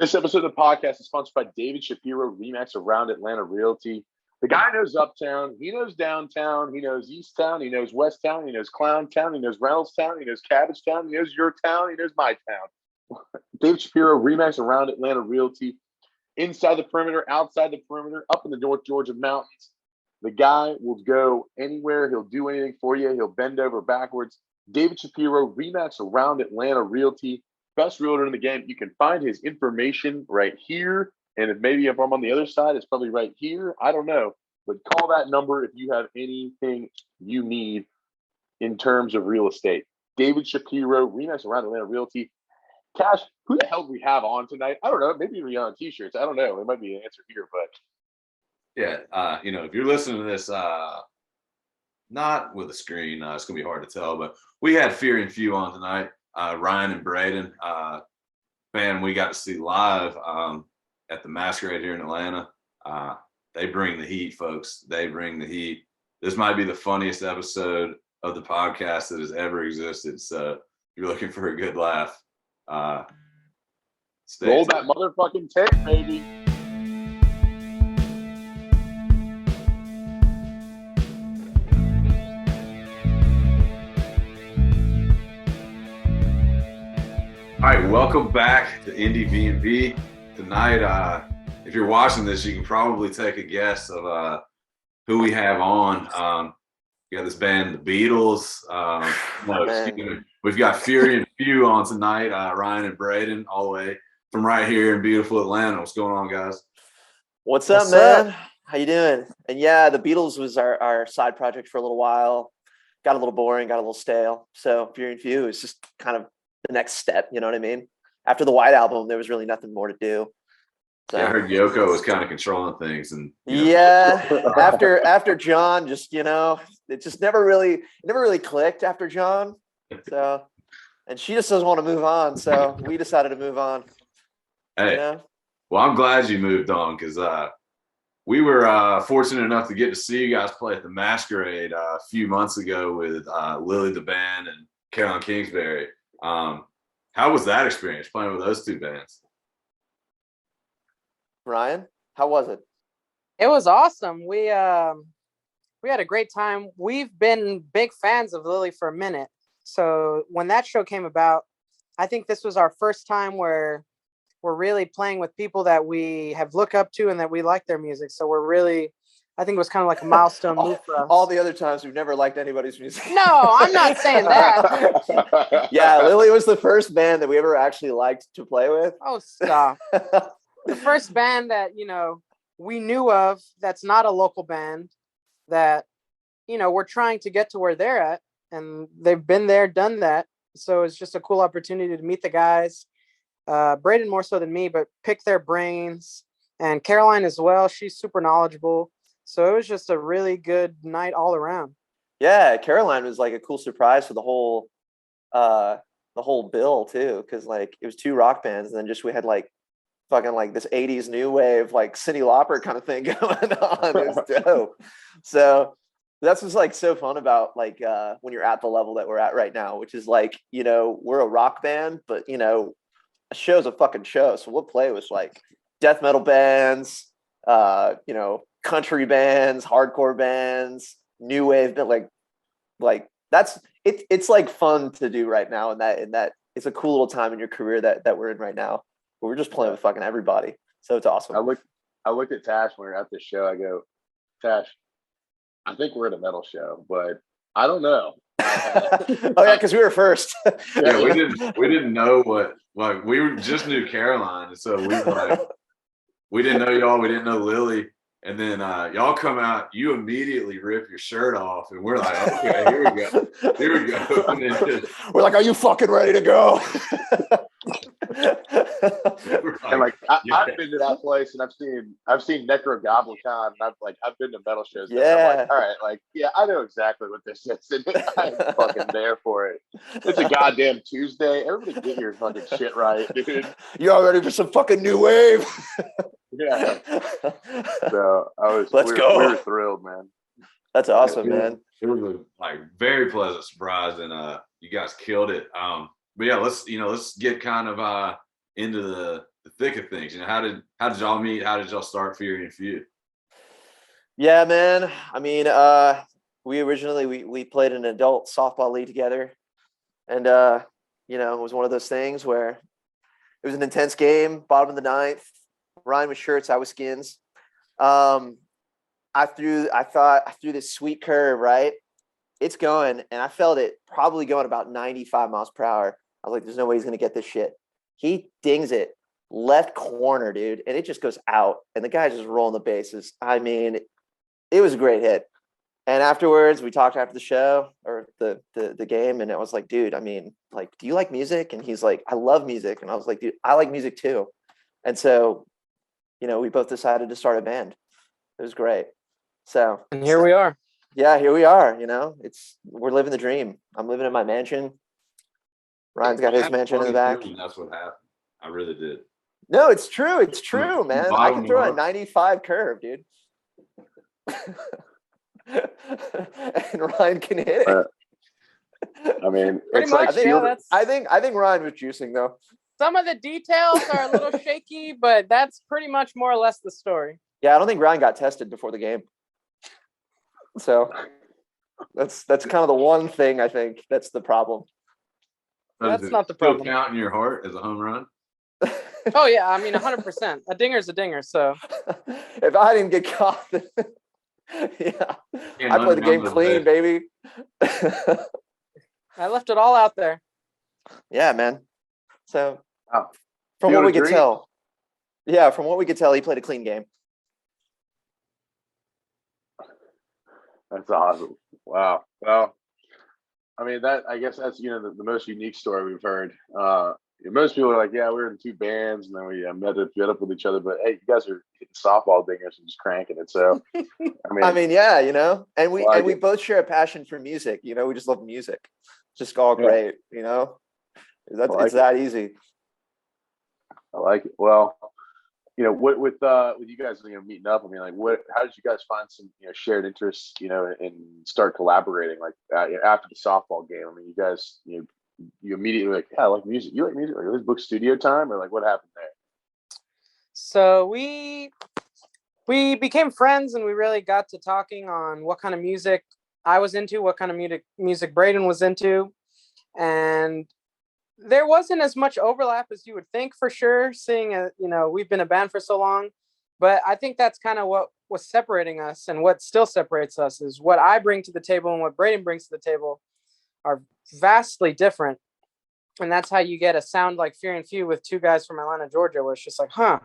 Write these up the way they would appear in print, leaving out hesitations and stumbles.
This episode of the podcast is sponsored by David Shapiro, Remax Around Atlanta Realty. The guy knows Uptown, he knows Downtown, he knows East Town, he knows West Town, he knows Clown Town, he knows Reynolds Town, he knows Cabbage Town, he knows your town, he knows my town. David Shapiro, Remax Around Atlanta Realty. Inside the perimeter, outside the perimeter, up in the North Georgia mountains. The guy will go anywhere. He'll do anything for you. He'll bend over backwards. David Shapiro, Remax Around Atlanta Realty. Best realtor in the game. You can find his information right here. And maybe if I'm on the other side, it's probably right here. I don't know. But call that number if you have anything you need in terms of real estate. David Shapiro, Remax Around Atlanta Realty. Cash, who the hell do we have on tonight? I don't know. Maybe we're on t-shirts. I don't know. There might be an answer here, but yeah, if you're listening to this, not with a screen, it's gonna be hard to tell. But we had Few Indiebnb on tonight. Ryan and Braden, band we got to see live at the Masquerade here in Atlanta. They bring the heat, folks. They bring the heat. This might be the funniest episode of the podcast that has ever existed. So if you're looking for a good laugh, roll that motherfucking tape, baby. All right, welcome back to Indiebnb. Tonight, if you're watching this, you can probably take a guess of who we have on. We got this band, the Beatles. We've got Few Indiebnb on tonight. Ryan and Braden, all the way from right here in beautiful Atlanta. What's going on, guys? What's up, man? How you doing? And yeah, the Beatles was our side project for a little while. Got a little boring, got a little stale. So Few Indiebnb is just kind of the next step. You know what I mean? After the White Album, there was really nothing more to do. So. Yeah, I heard Yoko was kind of controlling things, and after John, just it just never really clicked after John. So, and she just doesn't want to move on. So we decided to move on. Hey, well, I'm glad you moved on because we were fortunate enough to get to see you guys play at the Masquerade a few months ago with Lily the Band and Caroline Kingsbury. How was that experience playing with those two bands? Ryan, how was it? It was awesome. We had a great time. We've been big fans of Lily for a minute. So when that show came about, I think this was our first time where we're really playing with people that we have looked up to and that we like their music. So I think it was kind of like a milestone move for us. All the other times we've never liked anybody's music. No, I'm not saying that. Yeah, Lily was the first band that we ever actually liked to play with. Oh, stop. The first band that, we knew of that's not a local band that, we're trying to get to where they're at. And they've been there, done that. So it's just a cool opportunity to meet the guys. Braden more so than me, but pick their brains. And Caroline as well. She's super knowledgeable. So it was just a really good night all around. Yeah, Caroline was like a cool surprise for the whole bill too, because like it was two rock bands, and then we had like fucking like this 80s new wave like Cyndi Lauper kind of thing going on. It was dope. So that's what's like so fun about like when you're at the level that we're at right now, which is like we're a rock band, but a show's a fucking show. So we'll play with like death metal bands, country bands, hardcore bands, new wave, but like that's it's like fun to do right now, and that it's a cool little time in your career that we're in right now. But we're just playing with fucking everybody, so it's awesome. I looked at Tash when we were at this show. I go, Tash, I think we're at a metal show, but I don't know. Oh yeah, because we were first. Yeah, we didn't know what, like, we just knew Caroline, so we didn't know y'all, we didn't know Lily. And then y'all come out, you immediately rip your shirt off, and we're like, okay, here we go. And then we're like, are you fucking ready to go? And like I've been to that place, and I've seen Necrogoblicon, and I've been to metal shows. Yeah. I'm like, all right, like I know exactly what this is, and I'm fucking there for it. It's a goddamn Tuesday. Everybody get your fucking shit right, dude. You all ready for some fucking new wave? Yeah. So Let's go. We were thrilled, man. That's awesome, man. It was a very pleasant surprise, and you guys killed it. But yeah, let's get kind of into the thick of things. You know, how did y'all meet? How did y'all start Fury and Few? Yeah, man. I mean, we originally we played an adult softball league together, and you know, it was one of those things where it was an intense game, bottom of the ninth. Ryan was shirts, I was skins. I thought I threw this sweet curve, right? It's going, and I felt it probably going about 95 miles per hour. I was like, there's no way he's going to get this shit. He dings it left corner, dude, and it just goes out, and the guy's just rolling the bases. I mean, it was a great hit. And afterwards, we talked after the show or the game, and I was like, dude, I mean, like, do you like music? And he's like, I love music. And I was like, dude, I like music too. And so, you know, we both decided to start a band. It was great. So, And here we are. yeah, here we are. You know, we're living the dream. I'm living in my mansion. Ryan's got his mansion in the back. That's what happened. I really did. No, it's true. It's true, man. I can throw a 95 curve, dude. And Ryan can hit it. I mean, Pretty it's much, like yeah, I think Ryan was juicing though. some of the details are a little shaky, but that's pretty much more or less the story. Yeah, I don't think Ryan got tested before the game. So that's kind of the one thing I think that's the problem. That's not the Still problem. count in your heart as a home run? Oh yeah, I mean 100%. A dinger's a dinger. So If I didn't get caught, then, yeah, I play the game clean, baby. I left it all out there. Yeah, man. So Wow. from Field what we of could dreams. tell, yeah, from what we could tell, he played a clean game. That's awesome. Wow. Well, I mean, I guess that's, you know, the most unique story we've heard. Most people are like, yeah, we were in two bands and then we met up with each other. But hey, you guys are hitting softball dingers and just cranking it. So, I mean, yeah, you know, and we like we both share a passion for music. You know, we just love music. Just all great. You know, it's that easy. I like it. Well, you know, with you guys, you know, meeting up, I mean, like, how did you guys find some, you know, shared interests, you know, and start collaborating like after the softball game? I mean, you guys, you immediately like, yeah, I like music. You like music? Like, let's book studio time, or like, what happened there? So we became friends, and we really got to talking on what kind of music I was into, what kind of music Braden was into, and there wasn't as much overlap as you would think, for sure, seeing you know, we've been a band for so long. But I think that's kind of what was separating us, and what still separates us is what I bring to the table and what Braden brings to the table are vastly different. And that's how you get a sound like Fear and Few with two guys from Atlanta, Georgia, where it's just like,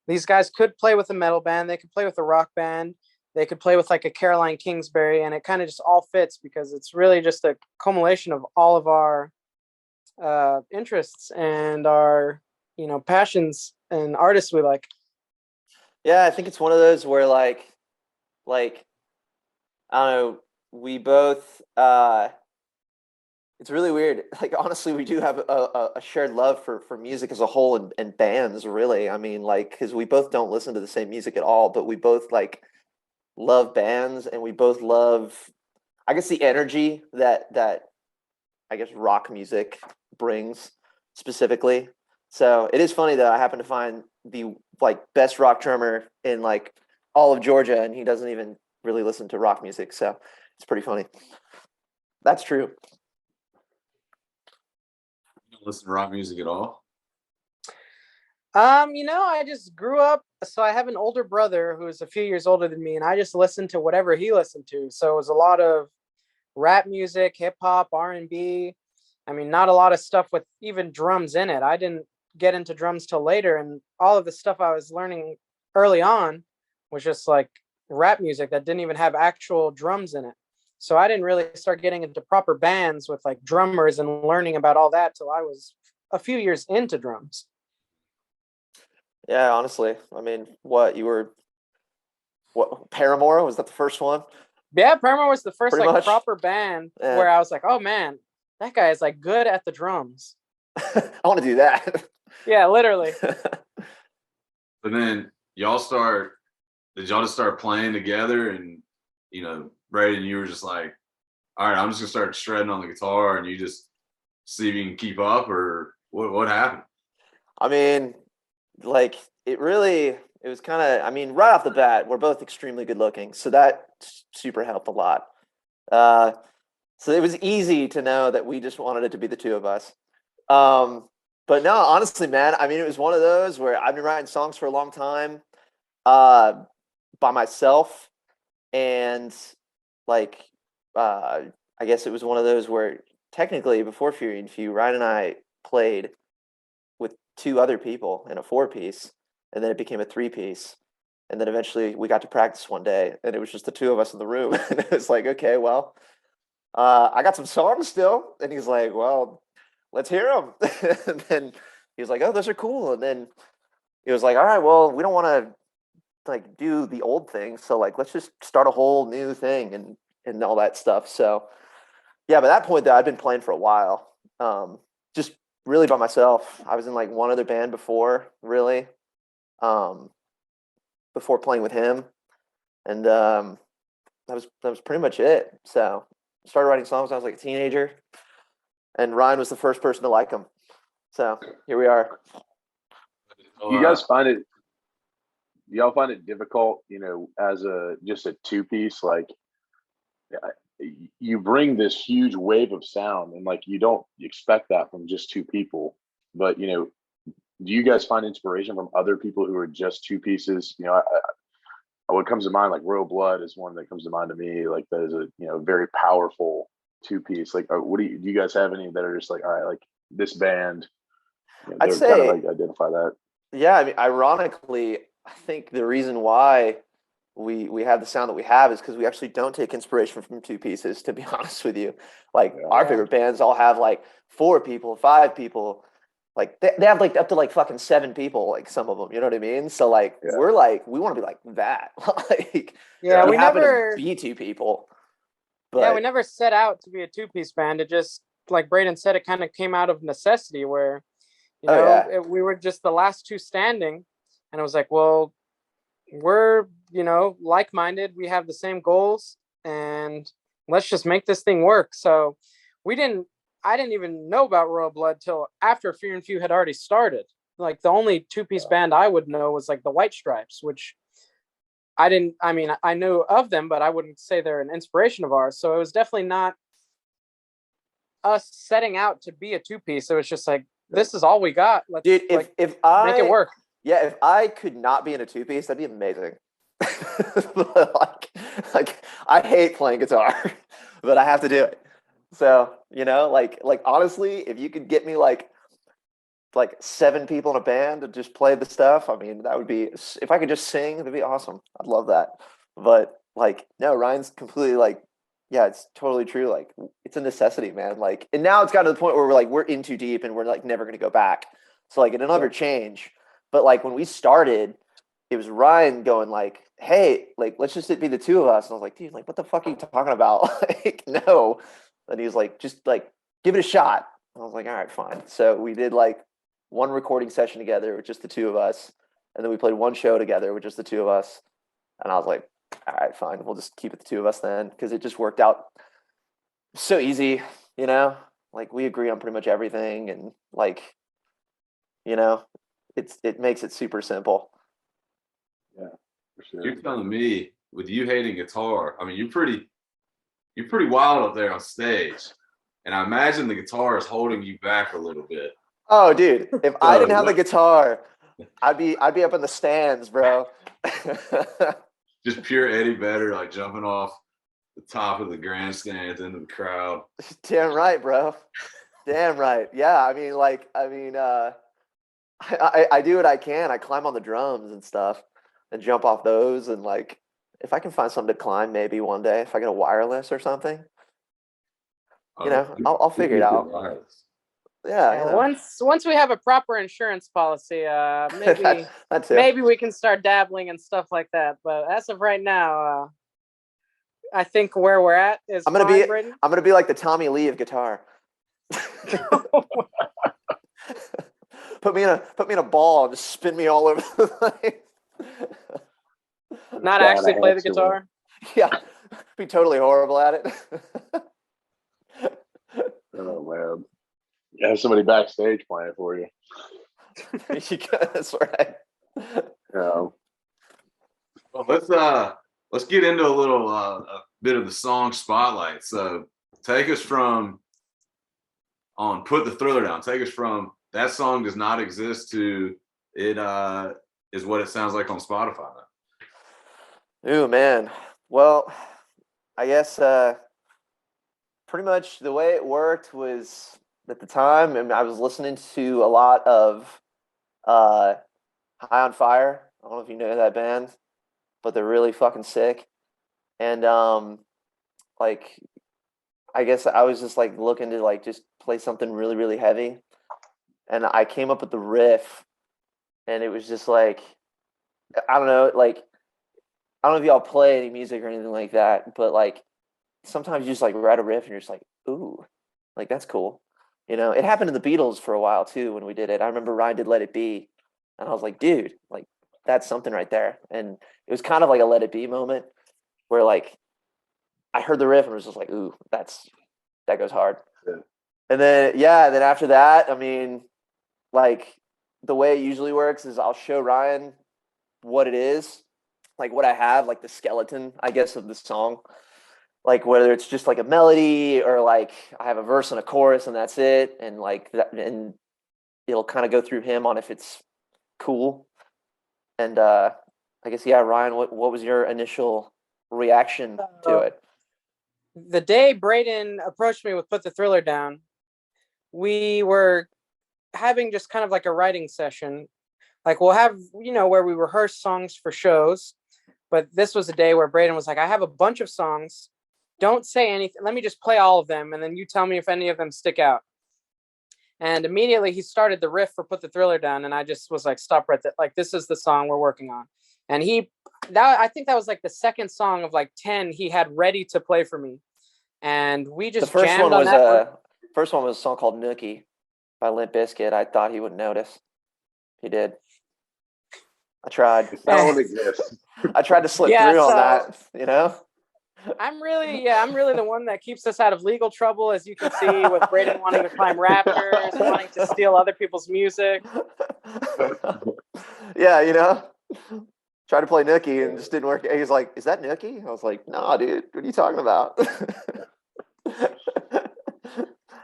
these guys could play with a metal band, they could play with a rock band, they could play with like a Caroline Kingsbury, and it kind of just all fits because it's really just a culmination of all of our interests and our, you know, passions and artists we like. Yeah, I think it's one of those where like I don't know, we both it's really weird. Like, honestly, we do have a shared love for music as a whole and bands, really. I mean, like, because we both don't listen to the same music at all, but we both like love bands, and we both love, I guess, the energy that I guess rock music brings specifically. So it is funny that I happen to find the like best rock drummer in like all of Georgia, and he doesn't even really listen to rock music. So it's pretty funny. That's true. You don't listen to rock music at all? You know, I just grew up, so I have an older brother who is a few years older than me, and I just listened to whatever he listened to. So it was a lot of rap music, hip hop, R&B. I mean, not a lot of stuff with even drums in it. I didn't get into drums till later, and all of the stuff I was learning early on was just like rap music that didn't even have actual drums in it. So I didn't really start getting into proper bands with like drummers and learning about all that till I was a few years into drums. Yeah, honestly. I mean, what Paramore, was that the first one? Yeah, Paramore was the first Pretty like much. proper band Yeah. where I was like, oh man, that guy is like good at the drums. I want to do that. Yeah, literally. But then did y'all just start playing together, and, you know, Braden, you were just like, all right, I'm just gonna start shredding on the guitar, and you just see if you can keep up, or what happened? I mean, like it was kind of, I mean, right off the bat, we're both extremely good looking, so that super helped a lot. So it was easy to know that we just wanted it to be the two of us. But no, honestly, man, I mean, it was one of those where I've been writing songs for a long time, by myself, and like, I guess it was one of those where technically before Fury and Few, Ryan and I played with two other people in a 4-piece, and then it became a 3-piece. And then eventually we got to practice one day, and it was just the two of us in the room. And it was like, okay, well, I got some songs still. And he's like, well, let's hear them. And then he was like, oh, those are cool. And then he was like, all right, well, we don't want to like do the old thing. So like, let's just start a whole new thing and all that stuff. So yeah, by that point though, I'd been playing for a while. Just really by myself. I was in like one other band before, really. Before playing with him. And that was pretty much it. So I started writing songs when I was like a teenager, and Ryan was the first person to like them. So here we are. You guys find it? Y'all find it difficult, as just a 2-piece? Like, you bring this huge wave of sound, and like you don't expect that from just two people. But do you guys find inspiration from other people who are just 2-pieces? What comes to mind, like Royal Blood, is one that comes to mind to me. Like that is a very powerful 2-piece. Like, what do you guys have any that are just like, all right, like this band? I'd say kind of like identify that. Yeah, I mean, ironically, I think the reason why we have the sound that we have is because we actually don't take inspiration from 2-pieces, to be honest with you. Like our favorite bands all have like 4 people, 5 people. Like they have like up to like fucking 7 people, like some of them, you know what I mean? So like we're like, we want to be like that. Like we happen never to be 2 people. But we never set out to be a 2-piece band. It just, like Braden said, it kind of came out of necessity where, we were just the last 2 standing, and it was like, well, we're, like-minded. We have the same goals, and let's just make this thing work. So I didn't even know about Royal Blood till after Fear and Few had already started. Like the only 2-piece band I would know was like the White Stripes, which I knew of them, but I wouldn't say they're an inspiration of ours. So it was definitely not us setting out to be a 2-piece. It was just like, this is all we got. Let's if I make it work. Yeah, if I could not be in a 2-piece, that'd be amazing. like I hate playing guitar, but I have to do it. So, like honestly, if you could get me like 7 people in a band to just play the stuff, I mean, that would be, if I could just sing, that'd be awesome. I'd love that. But like, no, Ryan's completely like, yeah, it's totally true. Like it's a necessity, man. Like, and now it's gotten to the point where we're in too deep and we're like never going to go back. So like it'll never change. But like when we started, it was Ryan going like, hey, like, let's just be the 2 of us. And I was like, dude, like, what the fuck are you talking about? Like, no. And he was like, just like, give it a shot. And I was like, all right, fine. So we did like one recording session together with just the 2 of us. And then we played one show together with just the 2 of us. And I was like, all right, fine. We'll just keep it the 2 of us then. Because it just worked out so easy, like we agree on pretty much everything. And like, it makes it super simple. Yeah, for sure. You're telling me, with you hating guitar, I mean, you're pretty wild up there on stage, and I imagine the guitar is holding you back a little bit. Oh, dude, if I didn't have the guitar, I'd be up in the stands, bro. Just pure Eddie Vedder, like jumping off the top of the grandstands into the crowd. Damn right, bro. Damn right. Yeah, I do what I can. I climb on the drums and stuff and jump off those. And like, if I can find something to climb, maybe one day, if I get a wireless or something, I'll figure it out. Wireless. Yeah. Once we have a proper insurance policy, maybe maybe we can start dabbling and stuff like that. But as of right now, I think where we're at is I'm gonna be like the Tommy Lee of guitar. Put me in a ball and just spin me all over the place. Not actually play the guitar. Yeah, be totally horrible at it. Oh man, you have somebody backstage playing for you. That's right. No. Well, let's get into a bit of the song spotlight. So take us from on Put the Thriller Down. Take us from that song does not exist to it is what it sounds like on Spotify now. Ooh, man. Well, I guess pretty much the way it worked was at the time, I mean, I was listening to a lot of High on Fire. I don't know if you know that band, but they're really fucking sick. And like I guess I was just like looking to like just play something really, really heavy. And I came up with the riff, and it was just like, I don't know, like I don't know if y'all play any music or anything like that, but like sometimes you just like write a riff and you're just like, ooh, like that's cool. You know, it happened to the Beatles for a while too when we did it. I remember Ryan did Let It Be, and I was like, dude, like that's something right there. And it was kind of like a Let It Be moment where like I heard the riff and was just like, ooh, that goes hard. Yeah. And then after that, I mean, like the way it usually works is I'll show Ryan what it is, like what I have, like the skeleton, I guess, of the song. Like whether it's just like a melody or like I have a verse and a chorus and that's it. And like that, and it'll kind of go through him on if it's cool. And I guess, yeah, Ryan, what was your initial reaction to it? The day Braden approached me with Put the Thriller Down, we were having just kind of like a writing session. Like we'll have, where we rehearse songs for shows. But this was a day where Braden was like, I have a bunch of songs. Don't say anything. Let me just play all of them. And then you tell me if any of them stick out. And immediately he started the riff for Put the Thriller Down. And I just was like, stop right there. Like, this is the song we're working on. And I think that was like the second song of like 10 he had ready to play for me. And we just jammed on that. First one was a song called Nookie by Limp Bizkit. I thought he would notice. He did. I tried. That one exists. I tried to slip through on that, I'm really the one that keeps us out of legal trouble, as you can see, with Braden wanting to climb raptors, wanting to steal other people's music. Yeah, tried to play Nookie and just didn't work. He's like, "Is that Nookie?" I was like, "No, dude. What are you talking about?"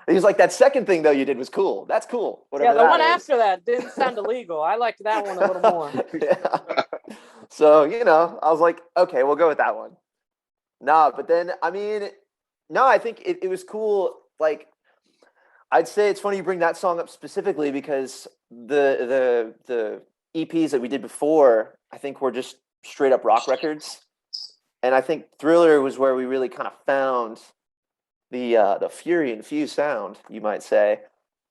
He was like, "That second thing though you did was cool. That's cool." Whatever. Yeah, the one after that didn't sound illegal. I liked that one a little more. Yeah. So I was like, "Okay, we'll go with that one." No, but then I think it was cool. Like, I'd say it's funny you bring that song up specifically because the EPs that we did before, I think, were just straight up rock records, and I think Thriller was where we really kind of found the Fury and Few sound, you might say,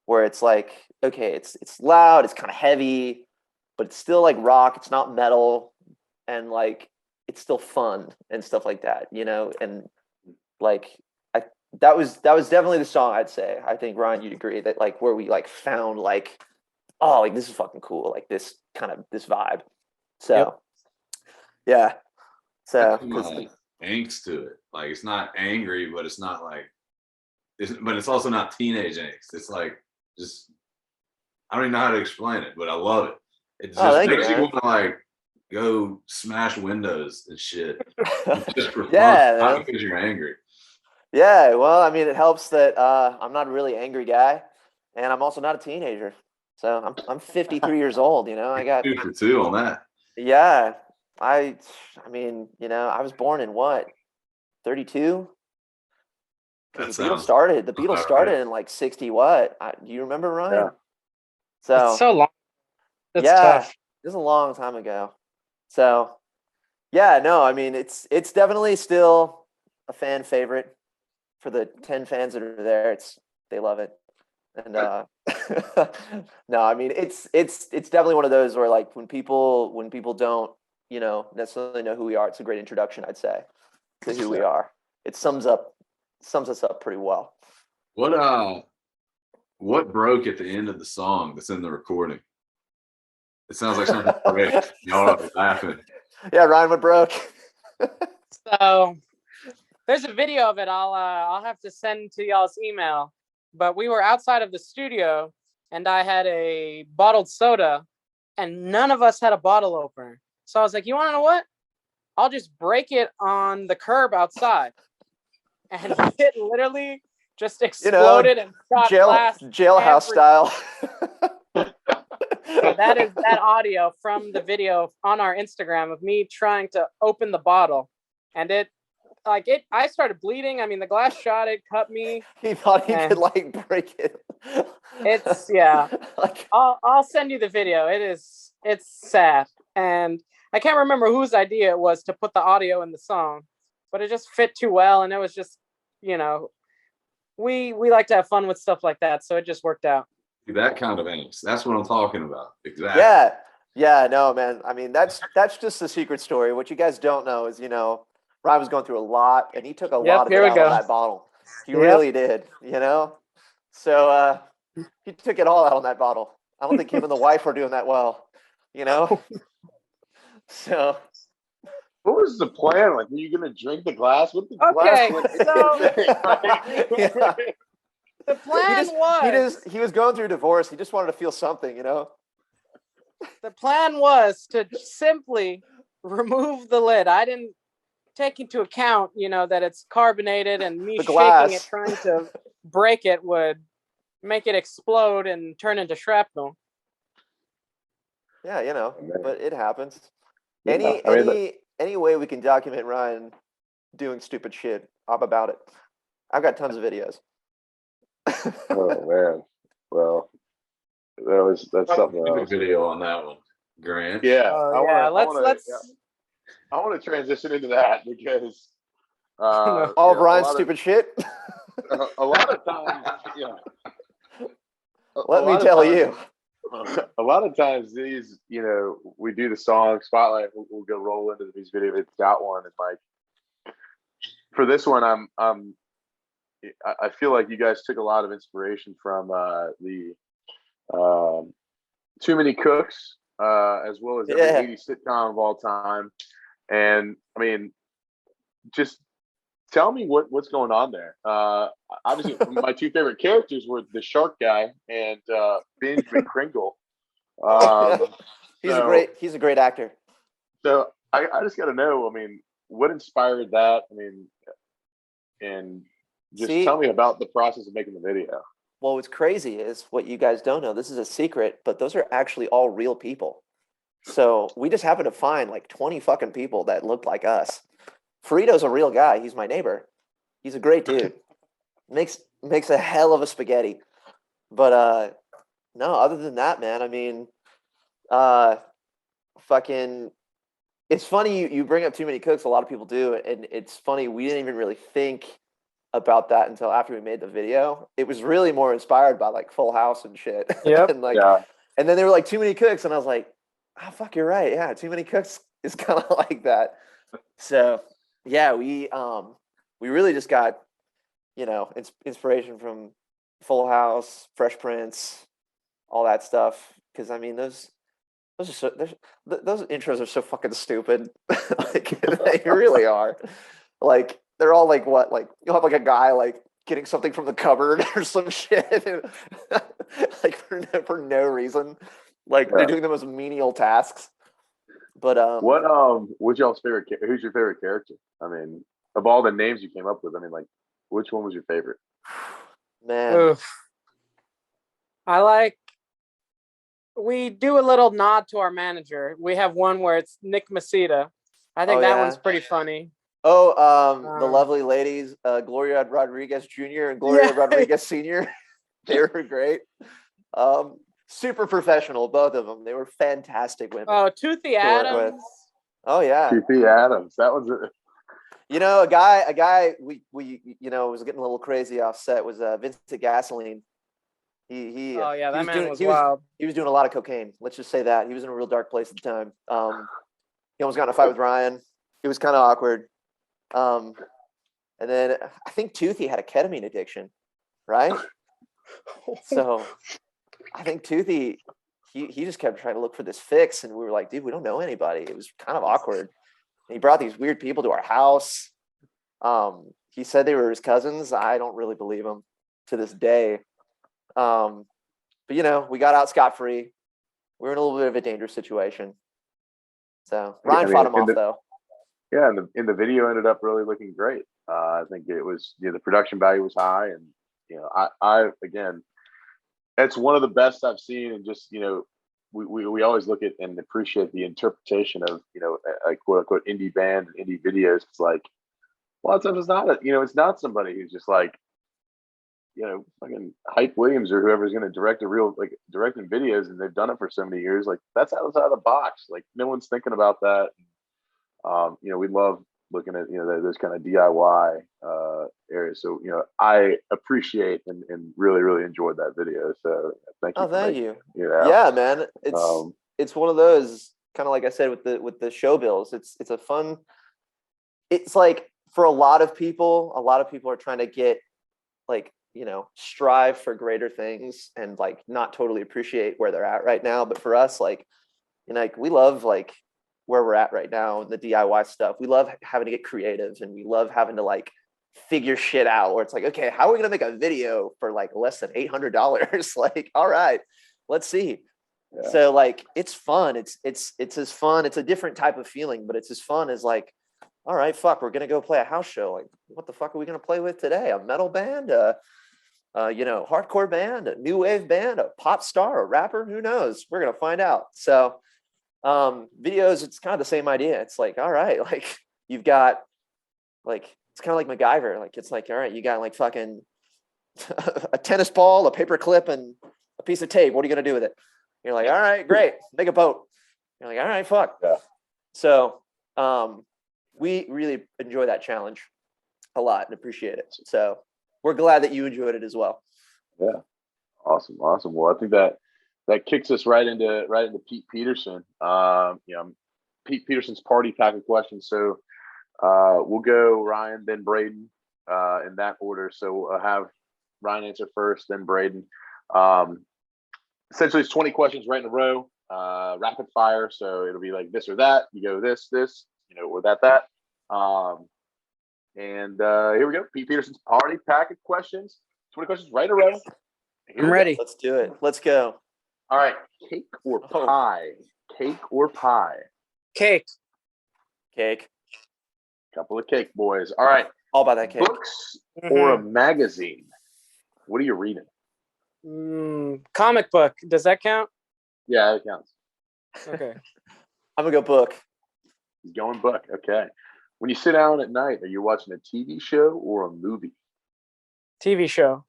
where it's like, okay, it's loud, it's kind of heavy, but it's still like rock. It's not metal, and like it's still fun and stuff like that, and like that was definitely the song, I'd say. I think, Ryan, you'd agree that like where we like found like, oh, like this is fucking cool, like this kind of this vibe. So yeah. So angst to it. Like it's not angry, but it's not like but it's also not teenage angst. It's like just I don't even know how to explain it, but I love it. It just makes you want to like go smash windows and shit just for fun, not because you're angry. Yeah, well, I mean, it helps that I'm not a really angry guy, and I'm also not a teenager. So I'm 53 years old. I got 2 for 2 on that. Yeah, I mean, I was born in what, 32? Because the Beatles started in like 60 what? Do you remember, Ryan? Yeah. So it's so long. That's tough. It was a long time ago. So yeah, no, I mean, it's definitely still a fan favorite for the 10 fans that are there. They love it. And no, I mean, it's definitely one of those where like when people don't necessarily know who we are, it's a great introduction, I'd say, to who we are. It sums us up pretty well. What broke at the end of the song that's in the recording? It sounds like something great. Y'all are laughing. Yeah, Ryan, what broke? So there's a video of it. I'll have to send to y'all's email. But we were outside of the studio, and I had a bottled soda, and none of us had a bottle opener. So I was like, you want to know what? I'll just break it on the curb outside. And it literally just exploded and shot glass jailhouse style. So that is that audio from the video on our Instagram of me trying to open the bottle. And I started bleeding. I mean, the glass shot, it cut me. He thought he could like break it. It's like, I'll send you the video. It's sad. And I can't remember whose idea it was to put the audio in the song, but it just fit too well. And it was just, we like to have fun with stuff like that. So it just worked out. That kind of angst. That's what I'm talking about. Exactly. Yeah, no, man. I mean, that's just the secret story. What you guys don't know is, Ryan was going through a lot, and he took a lot of it out of that bottle. He really did, So he took it all out on that bottle. I don't think him and the wife were doing that well, So what was the plan? Like, were you gonna drink the glass? What the glass? The plan he was going through divorce. He just wanted to feel something, The plan was to simply remove the lid. I didn't take into account, that it's carbonated and me shaking it, trying to break it would make it explode and turn into shrapnel. Yeah, but it happens. Any way we can document Ryan doing stupid shit, I'm about it. I've got tons of videos. Oh man, well, that's something else. Video on that one, Grant. Yeah, I want to transition into that because all of Ryan's stupid shit. A lot of times, Let me tell you. A lot of times these, we do the song spotlight. We'll go roll into the music video. It's got one. It's like for this one, I feel like you guys took a lot of inspiration from the Too Many Cooks, as well as every 80s sitcom of all time. And I mean, just tell me what's going on there. Obviously, my two favorite characters were the shark guy and Binge McCringle. He's a great actor. So I just got to know. I mean, what inspired that? I mean, and just tell me about the process of making the video. Well, what's crazy is what you guys don't know. This is a secret, but those are actually all real people. So we just happened to find like 20 fucking people that looked like us. Frito's a real guy. He's my neighbor. He's a great dude. Makes a hell of a spaghetti. But no, other than that, man, I mean, it's funny you bring up Too Many Cooks. A lot of people do, and it's funny we didn't even really think about that until after we made the video. It was really more inspired by like Full House and shit. Yep. And then they were like Too Many Cooks, and I was like, oh fuck, you're right. Yeah, Too Many Cooks is kind of like that. So yeah, we really just got inspiration from Full House, Fresh Prince, all that stuff. Because I mean those intros are so fucking stupid. Like they really are. Like they're all like what? Like you'll have like a guy like getting something from the cupboard or some shit, like for no reason. Like they're doing the most menial tasks. But what's y'all's favorite? Who's your favorite character? I mean, of all the names you came up with, I mean, like, which one was your favorite? Man, oof. We do a little nod to our manager. We have one where it's Nick Masita. I think that one's pretty funny. The lovely ladies, Gloria Rodriguez Jr. and Gloria Rodriguez Sr. They were great. Super professional, both of them. They were fantastic women. Oh, Toothy Adams. Oh yeah, Toothy Adams. That was a guy we was getting a little crazy off set was Vincent Gasoline. He that man was wild. He was doing a lot of cocaine. Let's just say that. He was in a real dark place at the time. He almost got in a fight with Ryan. It was kind of awkward. And then I think Toothy had a ketamine addiction, right? So I think Toothy, he just kept trying to look for this fix, and we were like, dude, we don't know anybody. It was kind of awkward. And he brought these weird people to our house. He said they were his cousins. I don't really believe him to this day. But, you know, we got out scot-free. We were in a little bit of a dangerous situation. So Ryan fought him off, though. Yeah, and the video ended up really looking great. I think it was, the production value was high, and I again, it's one of the best I've seen. And just we always look at and appreciate the interpretation of a quote unquote indie band and indie videos. It's like a lot of times it's not it's not somebody who's just like fucking Hype Williams or whoever's going to direct directing videos, and they've done it for so many years. Like that's outside of the box. Like no one's thinking about that. We love looking at those kind of DIY areas. So I appreciate and really really enjoyed that video. So thank you. Oh, thank you. Yeah, man. It's one of those, kind of like I said with the show bills. It's a fun. It's like for a lot of people are trying to get strive for greater things and like not totally appreciate where they're at right now. But for us, we love where we're at right now and the DIY stuff. We love having to get creative, and we love having to figure shit out where it's like, okay, how are we going to make a video for less than $800? All right, let's see. Yeah. So it's fun. It's as fun. It's a different type of feeling, but it's as fun as all right, fuck, we're going to go play a house show. What the fuck are we going to play with today? A metal band, hardcore band, a new wave band, a pop star, a rapper, who knows? We're going to find out. So videos, it's kind of the same idea. It's all right, you've got it's kind of like MacGyver. It's all right, you got fucking a tennis ball, a paper clip, and a piece of tape. What are you going to do with it? You're all right, great, make a boat. You're all right, fuck. Yeah. So we really enjoy that challenge a lot and appreciate it. So we're glad that you enjoyed it as well. Yeah. Awesome. Well, I think that kicks us right into Pete Peterson. Pete Peterson's party pack of questions. So we'll go Ryan, then Braden, in that order. So we'll have Ryan answer first, then Braden. Essentially, it's 20 questions right in a row, rapid fire. So it'll be like this or that. You go this, or that. And here we go. Pete Peterson's party pack of questions. 20 questions right in a row. I'm ready. Let's do it. Let's go. All right. Cake or pie? Cake or pie? Cake. Couple of cake boys. All right. All about that cake. Books or a magazine? What are you reading? Comic book. Does that count? Yeah, it counts. Okay. I'm gonna go book. He's going book. Okay. When you sit down at night, are you watching a TV show or a movie? TV show.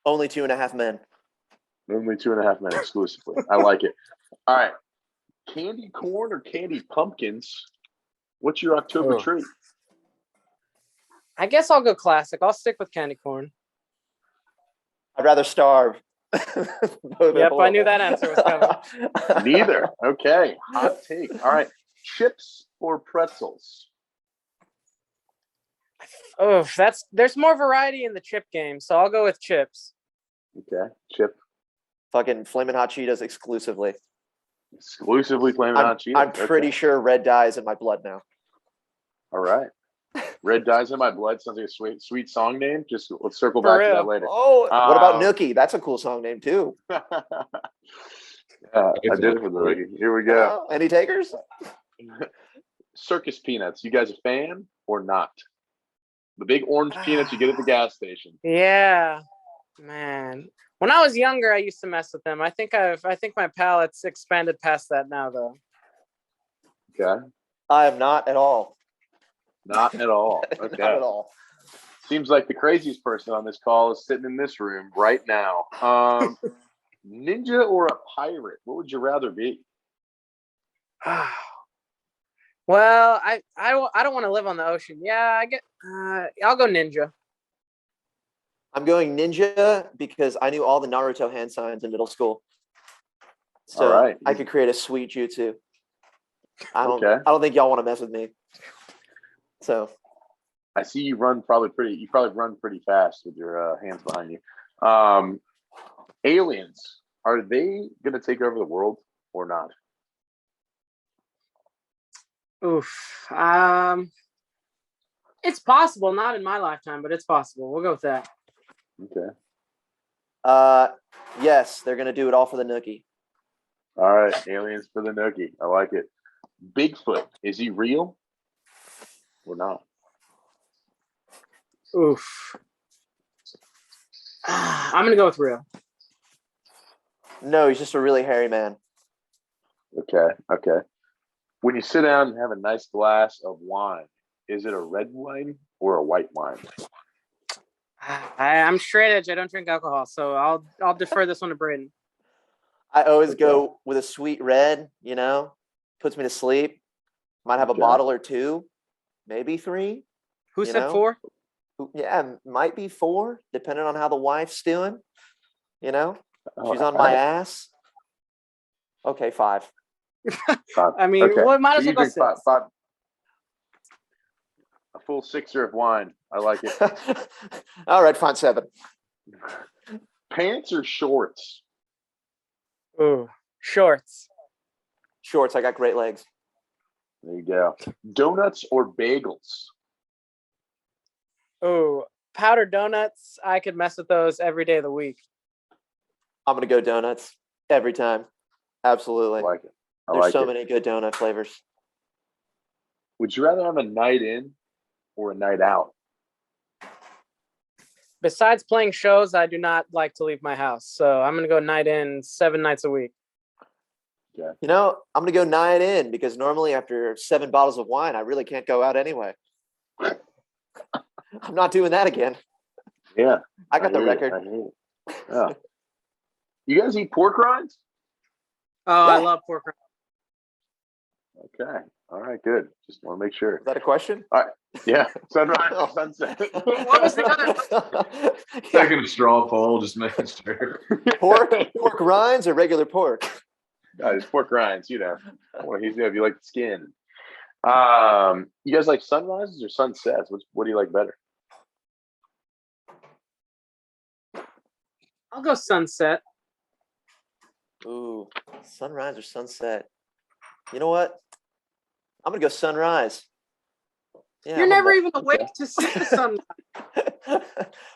Only 2.5 Men. Only 2.5 Men exclusively. I like it. All right. Candy corn or candy pumpkins? What's your October treat? I guess I'll go classic. I'll stick with candy corn. I'd rather starve. Yep, I knew that answer was coming. Neither. Okay. Hot take. All right. Chips or pretzels? Oh, there's more variety in the chip game, so I'll go with chips. Okay. Chip. Fucking Flamin' Hot Cheetos exclusively. Exclusively Flamin' Hot Cheetos. I'm pretty sure red dye is in my blood now. All right. Red Dye's in My Blood sounds like a sweet song name. Just let's circle back to that later. Oh, what about Nookie? That's a cool song name too. Yeah, I did it for the Nookie. Here we go. Any takers? Circus peanuts. You guys a fan or not? The big orange peanuts you get at the gas station. Yeah, man. When I was younger, I used to mess with them. I think my palate's expanded past that now, though. Okay. I am not at all. Not at all. Okay. Not at all. Seems like the craziest person on this call is sitting in this room right now. Ninja or a pirate? What would you rather be? Well, I don't want to live on the ocean. Yeah, I'll go ninja. I'm going ninja because I knew all the Naruto hand signs in middle school. So all right. I could create a sweet jutsu. I don't think y'all want to mess with me. So I see you probably run pretty fast with your hands behind you. Aliens, are they going to take over the world or not? Oof. It's possible, not in my lifetime, but it's possible. We'll go with that. Okay. Yes, they're gonna do it all for the nookie. All right, aliens for the nookie. I like it. Bigfoot, is he real or not? Oof. I'm gonna go with real. No, he's just a really hairy man. Okay. When you sit down and have a nice glass of wine, is it a red wine or a white wine? I'm straight edge. I don't drink alcohol, so I'll defer this one to Braden. I always go with a sweet red, puts me to sleep. Might have a bottle or two, maybe 3. Who said 4? Yeah, might be 4, depending on how the wife's doing. She's on my ass. Okay, 5. I mean, well, might as well go 6. Five. A full 6er of wine. I like it. All right, fine, 7. Pants or shorts? Ooh, shorts. Shorts. I got great legs. There you go. Donuts or bagels? Ooh, powdered donuts. I could mess with those every day of the week. I'm gonna go donuts every time. Absolutely. I like it. There's so many good donut flavors. Would you rather have a night in or a night out? Besides playing shows, I do not like to leave my house. So I'm going to go night in 7 nights a week. Yeah. I'm going to go night in because normally after 7 bottles of wine, I really can't go out anyway. I'm not doing that again. Yeah. I got the record. Yeah. You guys eat pork rinds? Oh, yeah. I love pork rinds. Okay. All right, good. Just want to make sure. Is that a question? All right. Yeah. Sunrise or sunset. What was the other? Taking a straw poll, just making sure. Pork rinds or regular pork? It's pork rinds, Well, he's if you like the skin. You guys like sunrises or sunsets? What do you like better? I'll go sunset. Ooh, sunrise or sunset? You know what? I'm gonna go sunrise. Yeah, You're never even awake to see the sunrise.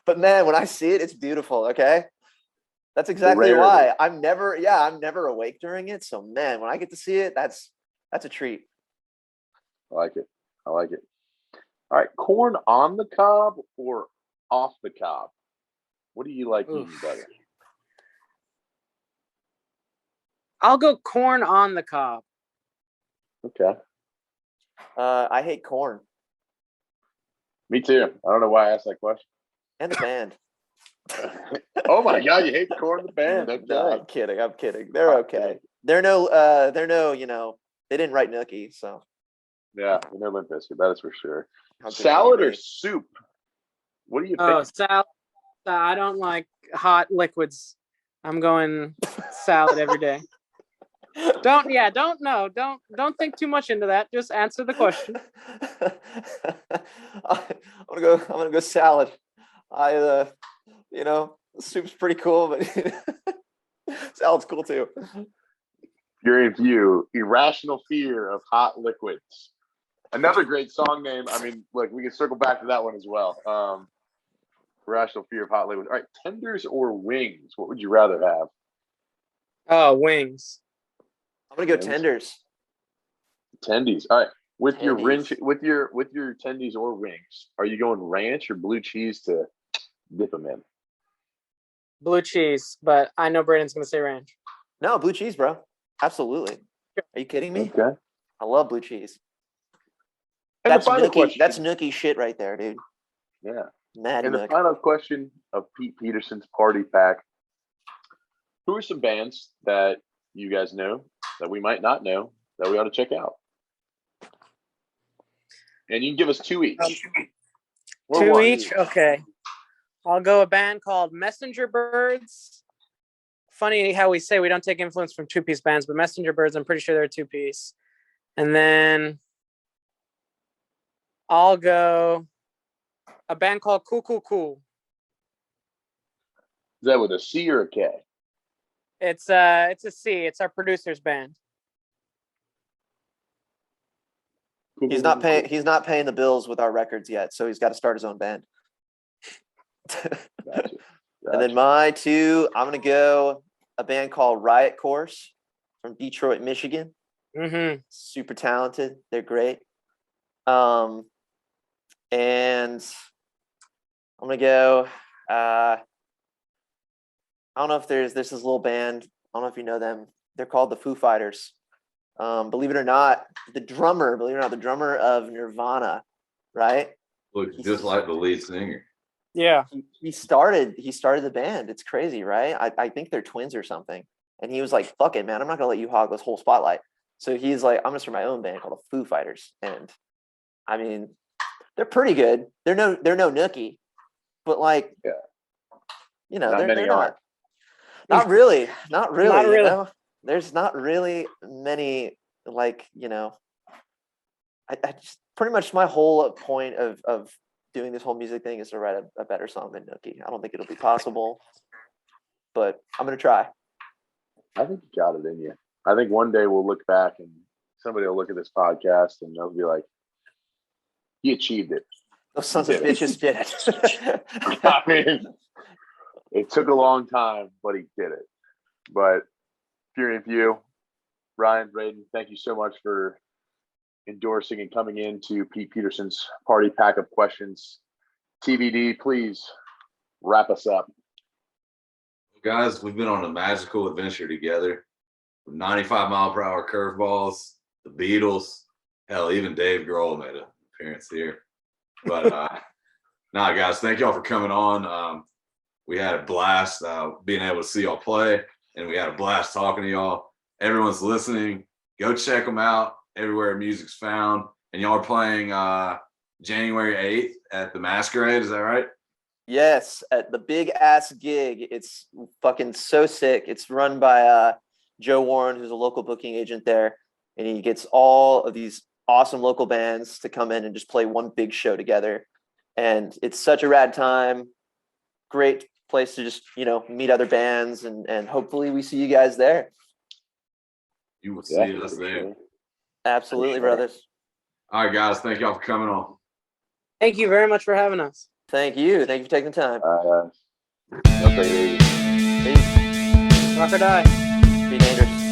But man, when I see it, it's beautiful. Okay, that's exactly why I'm never awake during it. So man, when I get to see it, that's a treat. I like it. All right, corn on the cob or off the cob? What do you like eating better? I'll go corn on the cob. Okay. I hate corn. Me too. I don't know why I asked that question. And the band. Oh my God, you hate corn in the band. Okay. No, I'm kidding. They're okay. They're no, they didn't write Nookie, so. Yeah, no Limp Bizkit, that is for sure. Salad or soup? What do you think? Oh, salad. I don't like hot liquids. I'm going salad every day. Don't think too much into that. Just answer the question. I'm gonna go salad. Soup's pretty cool, but salad's cool too. Your review, Irrational Fear of Hot Liquids. Another great song name. I mean, look, we can circle back to that one as well. Irrational Fear of Hot Liquids. All right, tenders or wings? What would you rather have? Oh, wings. I'm gonna go tenders. Tendies. All right. With your tendies or wings, are you going ranch or blue cheese to dip them in? Blue cheese, but I know Brandon's gonna say ranch. No, blue cheese, bro. Absolutely. Are you kidding me? Okay. I love blue cheese. And that's Nookie. That's Nookie shit right there, dude. Yeah. Mad and Nook. The final question of Pete Peterson's party pack. Who are some bands that you guys know that we might not know that we ought to check out? And you can give us 2 each. 2 each? Okay. I'll go a band called Messenger Birds. Funny how we say we don't take influence from 2-piece bands, but Messenger Birds, I'm pretty sure they're a 2-piece. And then I'll go a band called Cool Cool Cool. Is that with a C or a K? It's a C. It's our producer's band. He's not paying the bills with our records yet, so he's got to start his own band. Gotcha. And then my two, I'm going to go a band called Riot Course from Detroit, Michigan. Mm-hmm. Super talented. They're great. And I'm going to go, I don't know if there's this little band. I don't know if you know them. They're called the Foo Fighters. Believe it or not, the drummer of Nirvana, right? Looks just like the lead singer. Yeah. He started the band. It's crazy, right? I think they're twins or something. And he was like, fuck it, man. I'm not gonna let you hog this whole spotlight. So he's like, I'm gonna start my own band called the Foo Fighters. And I mean, they're pretty good. They're no nookie, but like, you know, they're not really. Not really. You know? There's not really many, like, you know, I just pretty much my whole point of doing this whole music thing is to write a better song than Nookie. I don't think it'll be possible, but I'm going to try. I think you got it in you. I think one day we'll look back and somebody will look at this podcast and they'll be like, he achieved it. Those sons of bitches did it. I mean, it took a long time, but he did it. But Fury and Few, Ryan, Braden, thank you so much for endorsing and coming into Pete Peterson's Party Pack-Up Questions. TBD, please wrap us up. Guys, we've been on a magical adventure together. From 95-mile-per-hour curveballs, the Beatles, hell, even Dave Grohl made an appearance here. But nah, guys, thank y'all for coming on. We had a blast being able to see y'all play, and we had a blast talking to y'all. Everyone's listening. Go check them out everywhere music's found. And y'all are playing January 8th at the Masquerade. Is that right? Yes, at the big ass gig. It's fucking so sick. It's run by Joe Warren, who's a local booking agent there. And he gets all of these awesome local bands to come in and just play one big show together. And it's such a rad time. Great place to just, you know, meet other bands, and hopefully we see you guys there. You will see us there. Sure. Absolutely, brothers. All right, guys. Thank y'all for coming on. Thank you very much for having us. Thank you. Thank you for taking the time. Okay. Peace. Rock or die. Be dangerous.